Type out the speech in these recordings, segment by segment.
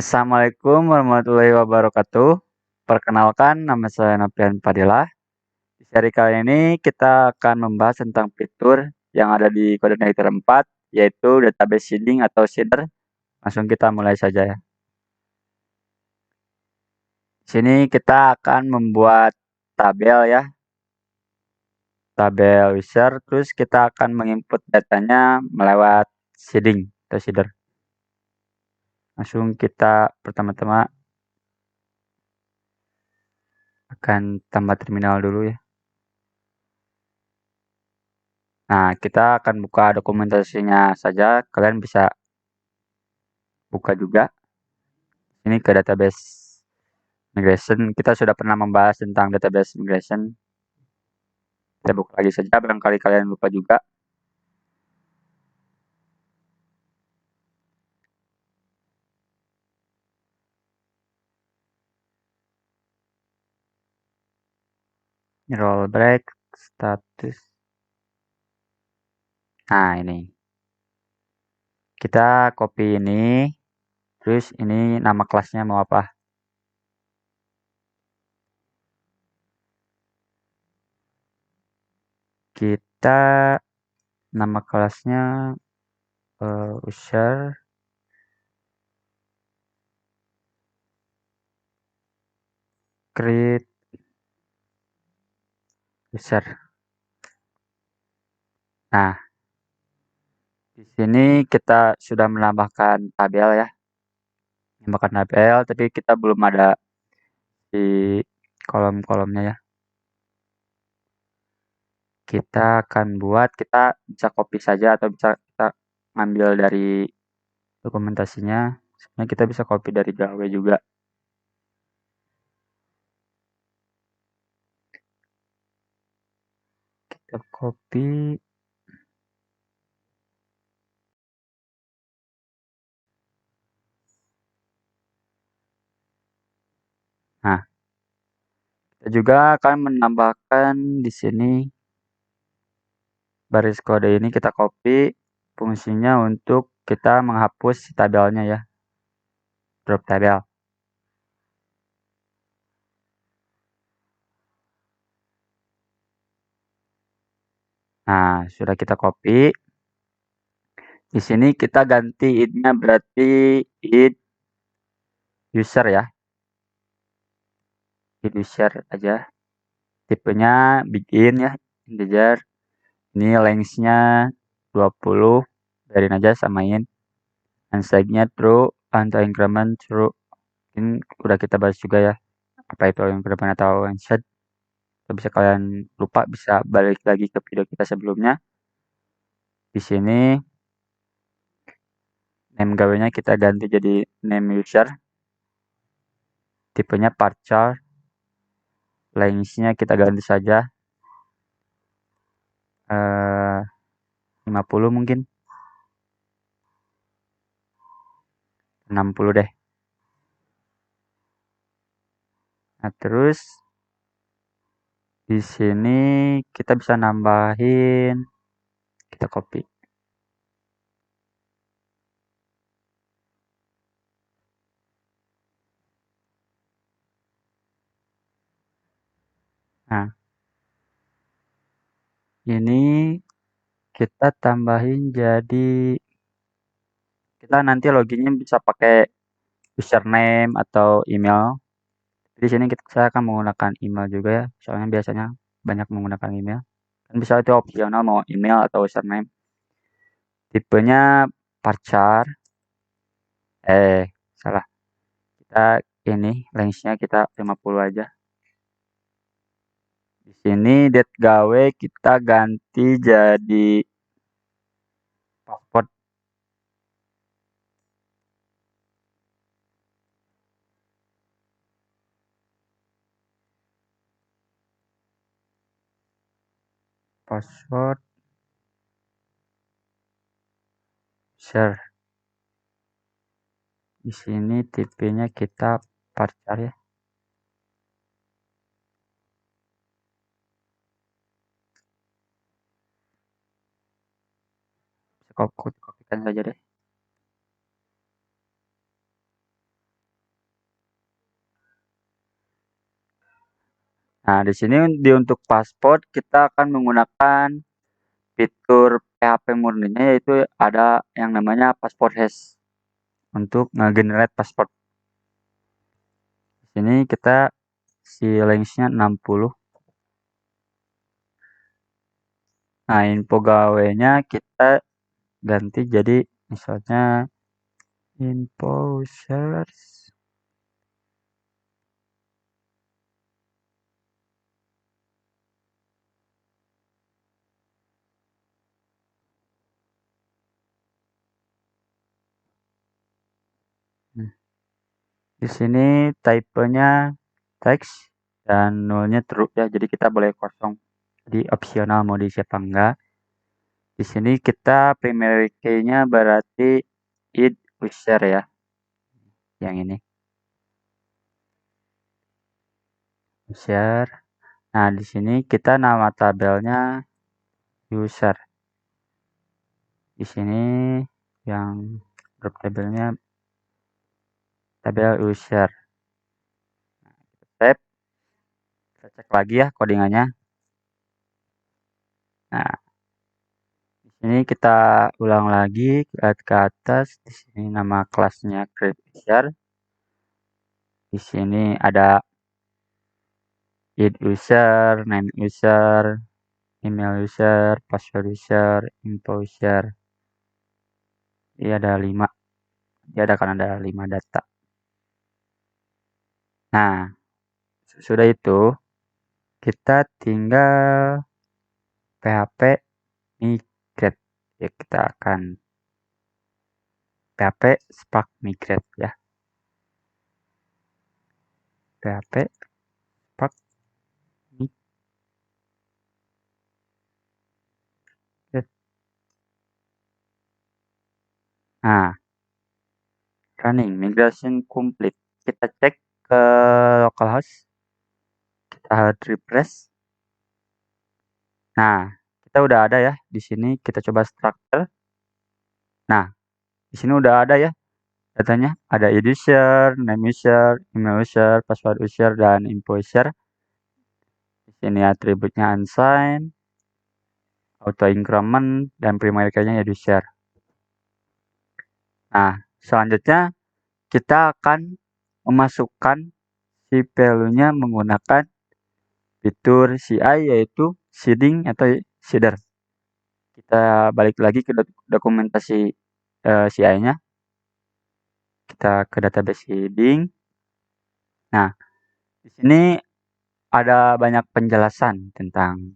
Assalamualaikum warahmatullahi wabarakatuh. Perkenalkan, nama saya Nopian Fadilah. Di seri kali ini kita akan membahas tentang fitur yang ada di Coordinator 4, yaitu database seeding atau seeder. Langsung kita mulai saja ya. Di sini kita akan membuat tabel ya, tabel user, terus kita akan menginput datanya melewat seeding atau seeder. Langsung kita pertama-tama akan tambah terminal dulu ya. Nah, kita akan buka dokumentasinya saja. Kalian bisa buka juga. Ini ke database migration. Kita sudah pernah membahas tentang database migration. Kita buka lagi saja. Barangkali kalian lupa juga. Rollback status. Nah, ini. Kita copy ini. Terus ini nama kelasnya mau apa? Kita nama kelasnya user create user. Nah, di sini kita sudah menambahkan tabel ya. Menambahkan tabel, tapi kita belum ada di kolom-kolomnya ya. Kita akan buat, kita bisa copy saja atau bisa kita ambil dari dokumentasinya. Sebenarnya kita bisa copy dari Gawe juga. Kita copy. Nah, kita juga akan menambahkan di sini baris kode ini kita copy, fungsinya untuk kita menghapus tabelnya ya. Drop tabel. Nah, sudah kita copy. Di sini kita ganti id-nya berarti id user ya. Id user aja. Tipenya begin ya, integer. Ini length-nya 20, biarin aja samain. Unsigned-nya true, unto increment true. Ini udah kita bahas juga ya, apa itu increment atau unsigned. Kalau bisa kalian lupa, bisa balik lagi ke video kita sebelumnya. Di sini name gawe-nya kita ganti jadi name user. Tipenya partial. Length-nya kita ganti saja 50 mungkin. 60 deh. Nah, terus di sini kita bisa nambahin, kita copy. Nah, ini kita tambahin jadi, kita nanti loginnya bisa pakai username atau email. Di sini saya akan menggunakan email juga ya, soalnya biasanya banyak menggunakan email. Kan bisa itu opsional mau email atau username. Tipenya varchar. Salah. Kita ini length-nya kita 50 aja. Di sini date gawe kita ganti jadi password. Password share. Di sini tipenya kita varchar ya. Kopikan saja deh. Nah, di sini untuk password kita akan menggunakan fitur PHP murninya, yaitu ada yang namanya password hash untuk nge-generate password. Di sini kita si lengthnya 60. Nah, info gawainya kita ganti jadi misalnya info search. Di sini typenya teks dan nolnya true ya, jadi kita boleh kosong. Jadi opsional mau diisi apa enggak. Di sini kita primary key-nya berarti id user ya, yang ini user. Nah, di sini kita nama tabelnya user. Di sini yang grup tabelnya tabel user. Save. Kita cek lagi ya codingannya. Nah, di sini kita ulang lagi, lihat ke atas. Di sini nama kelasnya create user. Di sini ada id user, name user, email user, password user, info user. Ini ada 5. Dia akan ada 5 data. Nah, sudah itu kita tinggal PHP migrate. Ya, kita akan PHP Spark migrate ya. PHP Spark migrate. Nah, running migration complete. Kita cek ke localhost. Kita hard refresh. Nah, kita udah ada ya di sini. Kita coba structure. Nah, di sini udah ada ya datanya. Ada id user, name user, email user, password user, dan info user. Di sini atributnya unsigned, auto increment, dan primary key-nya id user. Nah, selanjutnya kita akan memasukkan si value-nya menggunakan fitur CI, yaitu seeding atau seeder. Kita balik lagi ke dokumentasi CI-nya. Kita ke database seeding. Nah, di sini ada banyak penjelasan tentang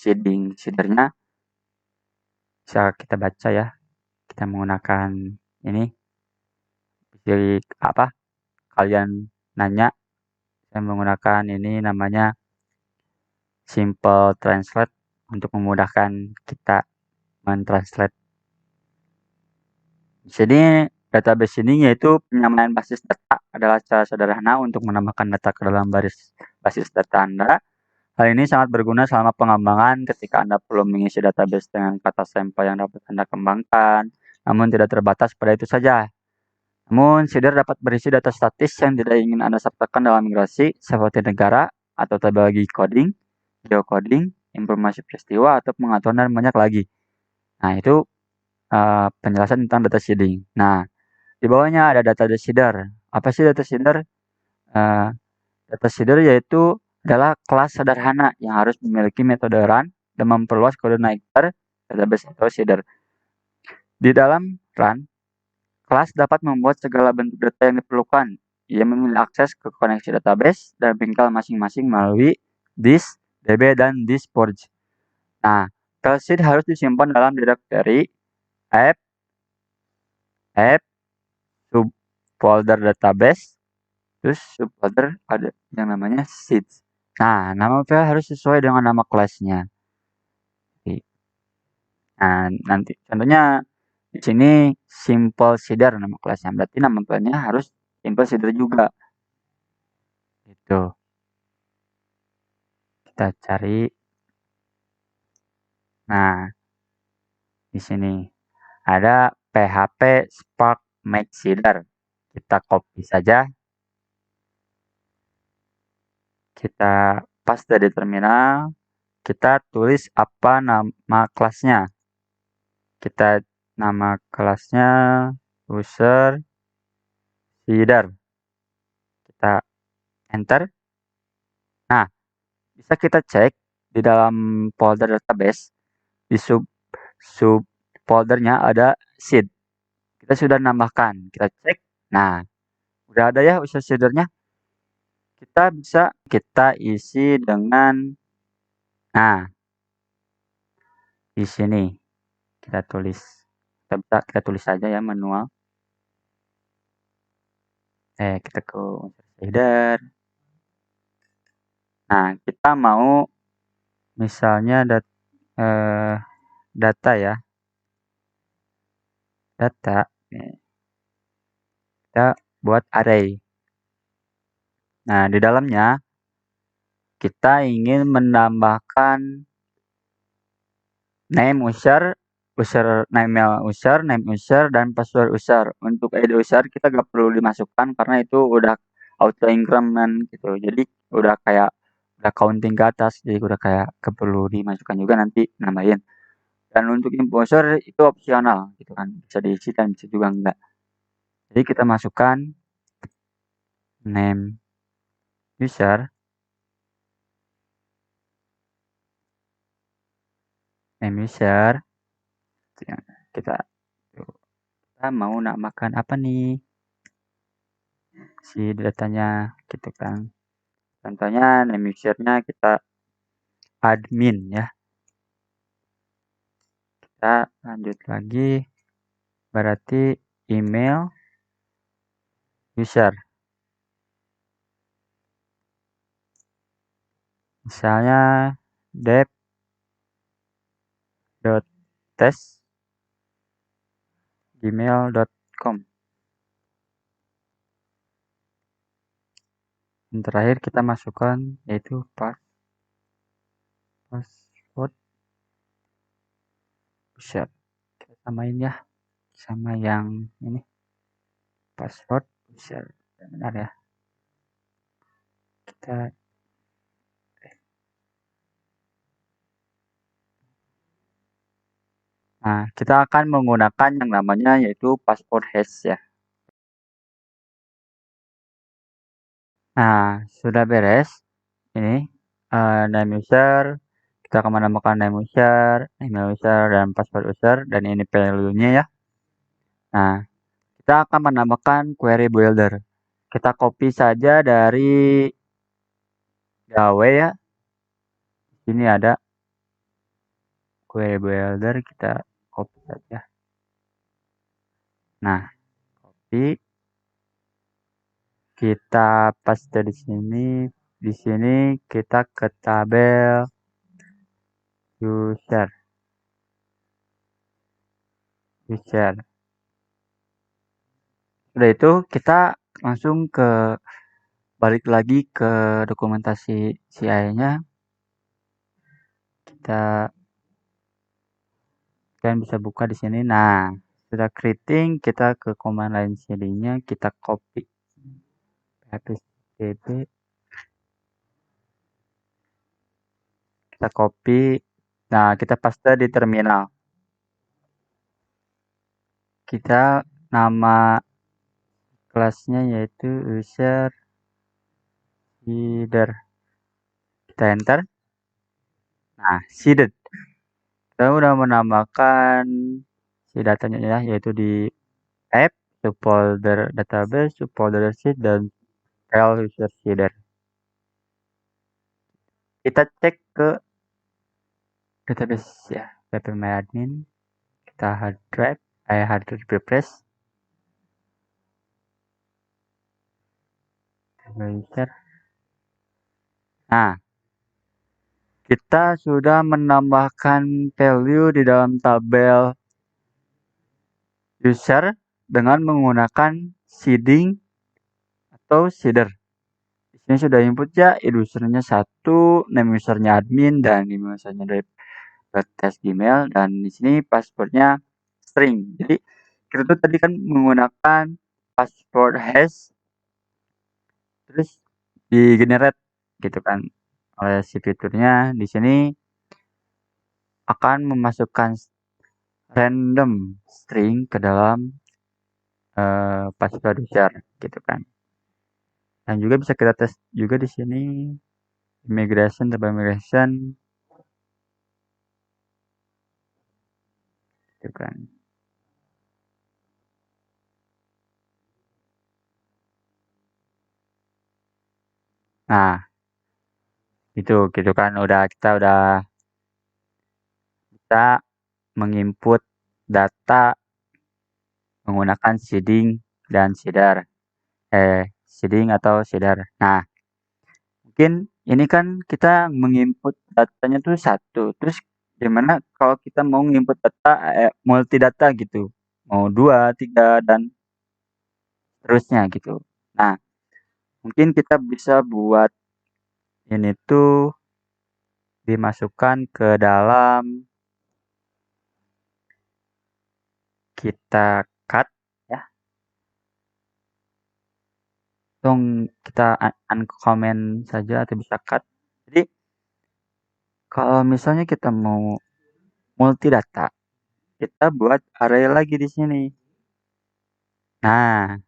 seeding. Seedernya bisa kita baca ya. Kita menggunakan ini. Jadi apa? Kalian nanya, saya menggunakan ini namanya Simple Translate untuk memudahkan kita mentranslate. Jadi database ini yaitu penyamaan basis data adalah cara sederhana untuk menambahkan data ke dalam basis data Anda. Hal ini sangat berguna selama pengembangan ketika Anda perlu mengisi database dengan kata sampel yang dapat Anda kembangkan, namun tidak terbatas pada itu saja. Namun, seeder dapat berisi data statis yang tidak ingin Anda sertakan dalam migrasi, seperti negara atau tabel coding, geocoding, informasi peristiwa, atau pengaturan dan banyak lagi. Nah, itu penjelasan tentang data seeding. Nah, di bawahnya ada data seeder. Apa sih data seeder? Data seeder yaitu adalah kelas sederhana yang harus memiliki metode run dan memperluas kode naikter database atau seeder. Di dalam run, kelas dapat membuat segala bentuk data yang diperlukan. Ia memiliki akses ke koneksi database dan bengkel masing-masing melalui disk, db, dan disk purge. Nah, file seed harus disimpan dalam directory app, subfolder database, terus subfolder ada yang namanya seeds. Nah, nama file harus sesuai dengan nama kelasnya. Nah, nanti contohnya di sini simple seeder nama kelasnya. Berarti nama filenya harus simple seeder juga. Itu. Kita cari. Nah, di sini ada PHP Spark Make Seeder. Kita copy saja. Kita paste di terminal, kita tulis apa nama kelasnya. Kita nama kelasnya user seeder. Kita enter. Nah, bisa kita cek di dalam folder database, di sub foldernya ada seed. Kita sudah nambahkan, kita cek. Nah, udah ada ya user seedernya. Kita bisa kita isi dengan, nah, di sini kita tulis. Kita tulis saja ya manual. Kita ke user seeder. Nah, kita mau misalnya data ya. Data. Kita buat array. Nah, di dalamnya kita ingin menambahkan name user, name user, dan password user. Untuk ID user kita gak perlu dimasukkan karena itu udah auto increment gitu. Jadi udah counting ke atas, jadi udah kayak gak perlu dimasukkan juga, nanti nambahin. Dan untuk info user itu opsional gitu kan, bisa diisi dan bisa juga enggak. Jadi kita masukkan name user, kita mau namakan apa nih si datanya gitu kan. Contohnya name usernya kita admin ya. Kita lanjut lagi, berarti email user, misalnya dev.test@gmail.com. Yang terakhir kita masukkan yaitu password user. Kita samain ya sama yang ini, password user. Benar ya. Kita akan menggunakan yang namanya yaitu password hash ya. Nah, sudah beres. Ini name user, kita akan menambahkan name user, email user, dan password user, dan ini value-nya ya. Nah, kita akan menambahkan query builder. Kita copy saja dari gawe ya. Ini ada query builder, kita copy saja. Nah, copy. Kita paste di sini. Di sini kita ke tabel user. Udah itu kita langsung balik lagi ke dokumentasi CI-nya. Kalian bisa buka di sini. Nah, sudah creating, kita ke command line CD-nya, kita copy php, kita copy. Nah, kita paste di terminal. Kita nama kelasnya yaitu user seeder. Kita enter. Nah, seeded. Kita udah menambahkan si datanya ya, yaitu di app, subfolder database, subfolder seed, dan file user seeder. Kita cek ke database ya, ppMyAdmin. Kita hard drive, hard refresh. Nah, kita sudah menambahkan value di dalam tabel user dengan menggunakan seeding atau seeder. Di sini sudah input ya, id usernya 1, name usernya admin, dan email usernya test Gmail, dan di sini passwordnya string. Jadi kita tuh tadi kan menggunakan password hash, terus di generate gitu kan oleh si fiturnya. Di sini akan memasukkan random string ke dalam password user gitu kan. Dan juga bisa kita tes juga di sini immigration tanpa immigration gitu kan. Nah, itu gitu kan kita udah bisa menginput data menggunakan seeding dan seeder. Seeding atau seeder. Nah, mungkin ini kan kita menginput datanya tuh satu. Terus gimana kalau kita mau menginput data multi data gitu? Mau 2, 3 dan seterusnya gitu. Nah, mungkin kita bisa buat ini tuh dimasukkan ke dalam kita cut ya. Langsung kita uncomment saja atau bisa cut. Jadi kalau misalnya kita mau multi data, kita buat array lagi di sini. Nah,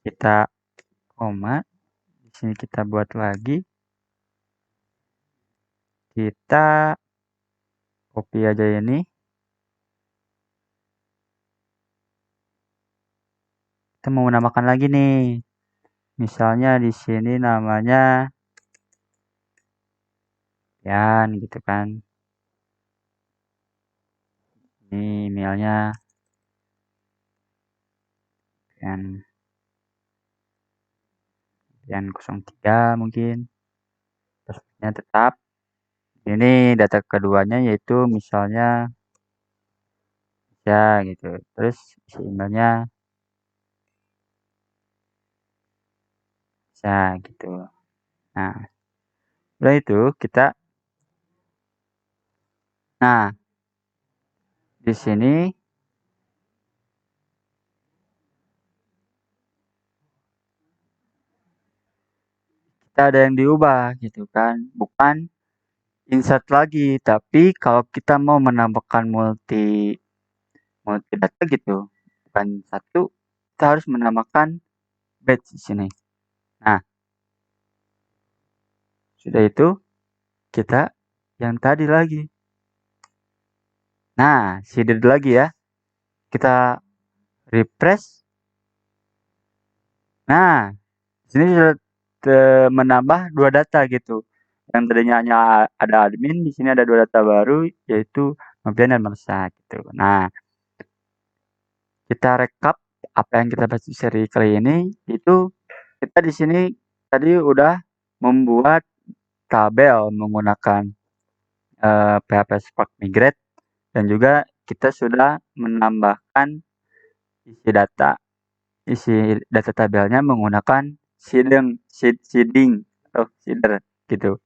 kita koma, di sini kita buat lagi. Kita copy aja ini. Kita mau menambahkan lagi nih. Misalnya di sini namanya Yan gitu kan. Ini emailnya Yan 03 mungkin. Terusnya tetap. Ini data keduanya yaitu misalnya ya gitu. Terus isi emailnya bisa gitu. Nah, setelah itu kita di sini kita ada yang diubah gitu kan. Bukan insert lagi, tapi kalau kita mau menambahkan multi multi data gitu, bukan satu, kita harus menambahkan batch di sini. Nah, sudah itu kita yang tadi lagi. Nah, seeded lagi ya. Kita refresh. Nah, sini sudah menambah 2 data gitu. Yang tadinya hanya ada admin, di sini ada 2 data baru yaitu Novian dan Mersa gitu. Nah, kita rekap apa yang kita bahas di seri kali ini, itu kita di sini tadi udah membuat tabel menggunakan PHP Spark Migrate dan juga kita sudah menambahkan isi data isi data tabelnya menggunakan seeding atau seeder gitu.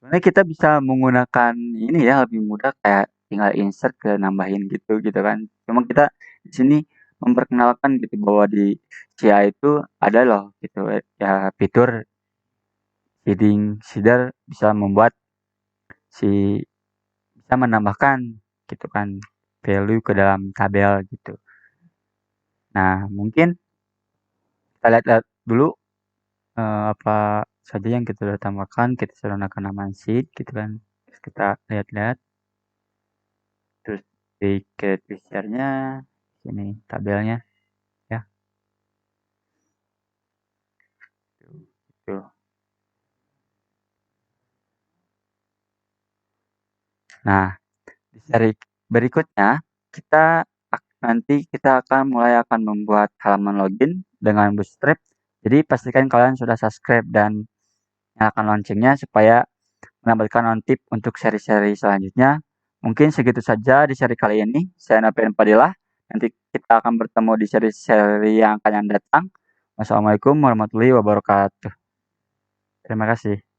Sebenarnya kita bisa menggunakan ini ya lebih mudah kayak tinggal insert ke nambahin gitu kan. Cuma kita di sini memperkenalkan gitu bahwa di CA itu ada loh gitu ya fitur seeding seeder bisa membuat si bisa menambahkan gitu kan value ke dalam tabel gitu. Nah, mungkin kita lihat dulu apa saja yang kita sudah tambahkan. Kita sudah gunakan nama sheet gitu kan. Terus kita lihat-lihat. Terus di create share-nya sini tabelnya ya. Tuh. Nah, di seri berikutnya nanti kita akan membuat halaman login dengan Bootstrap. Jadi pastikan kalian sudah subscribe dan nyalakan loncengnya supaya mendapatkan notif untuk seri-seri selanjutnya. Mungkin segitu saja di seri kali ini. Saya Novian Fadilah. Nanti kita akan bertemu di seri-seri yang akan datang. Wassalamualaikum warahmatullahi wabarakatuh. Terima kasih.